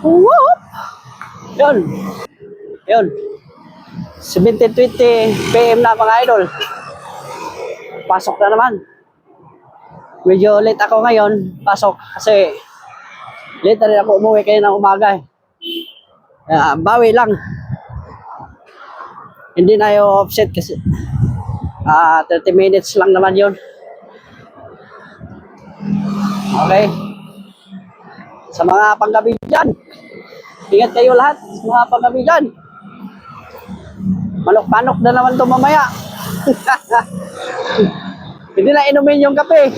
Whoop! Yun. Yun. 17:20 PM na mga idol. Pasok na naman. Medyo late ako ngayon. Pasok. Kasi late na rin ako umuwi kayo ng umaga. Bawi lang. Hindi na yung offset kasi 30 minutes lang naman yun. Okay. Sa mga panggabi dyan, ingat kayo lahat sa mga panggabi dyan. Manok-manok na naman ito mamaya. Hindi na inumin yung kape.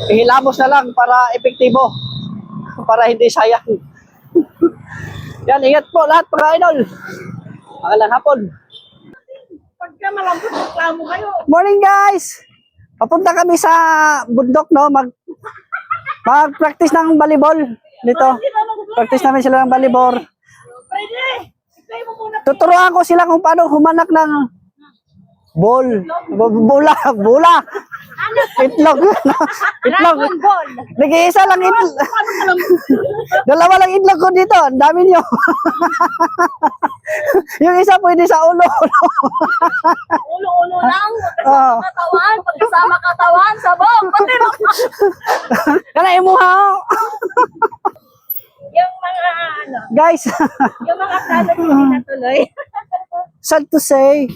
Ihilamos na lang para epektibo. Para hindi sayang. Yan, ingat po lahat mga idol. Magalang hapon. Pagka malambot, reklamo kayo. Morning guys! Papunta kami sa bundok, no? Mag-practice ng volleyball dito. Practice namin sila ng volleyball. Pwede! Ikay mo muna. Tuturuan ko sila kung paano humanak ng ball. Bula. Itlog. Itlog. Dragon Ball. Nag-iisa lang itlog. Dalawa lang itlog ko dito. Ang dami niyo. Yung isa pwede sa ulo. Ulo-ulo lang. Oo. Pagkasama katawan. Pagkasama katawan. Sabong. Pati no. Kana imuha. Yung mga ano. Guys, Yung mga plano hindi natuloy. sad to say,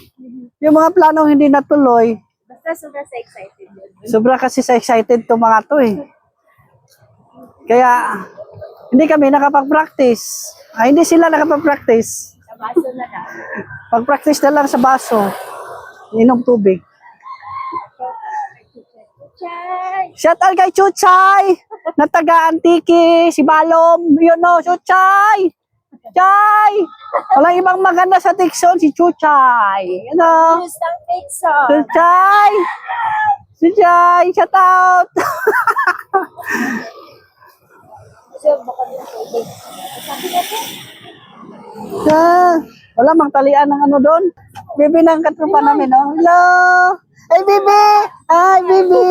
yung mga planong hindi natuloy, Basta sobrang sa excited yun. sobra kasi sa excited to mga to eh. Kaya, hindi kami nakapag-practice. Hindi sila nakapag-practice. Sa baso na lang. Pag-practice na lang sa baso. Inom tubig. Chay! Shout out kay Chuchay! Na taga Antique, si Balom. Yun no, Chuchay! Chay! Walang ibang maganda sa Tixon, si Chuchay. Ano? News ng pizza. Chuchay! Chuchay! Shout out! Kasi baka din tubig. Sabi natin. Wala mang talian ng ano doon. Bibi ng katropa namin, no? Hello! Hey, Bibi! Hi, Bibi!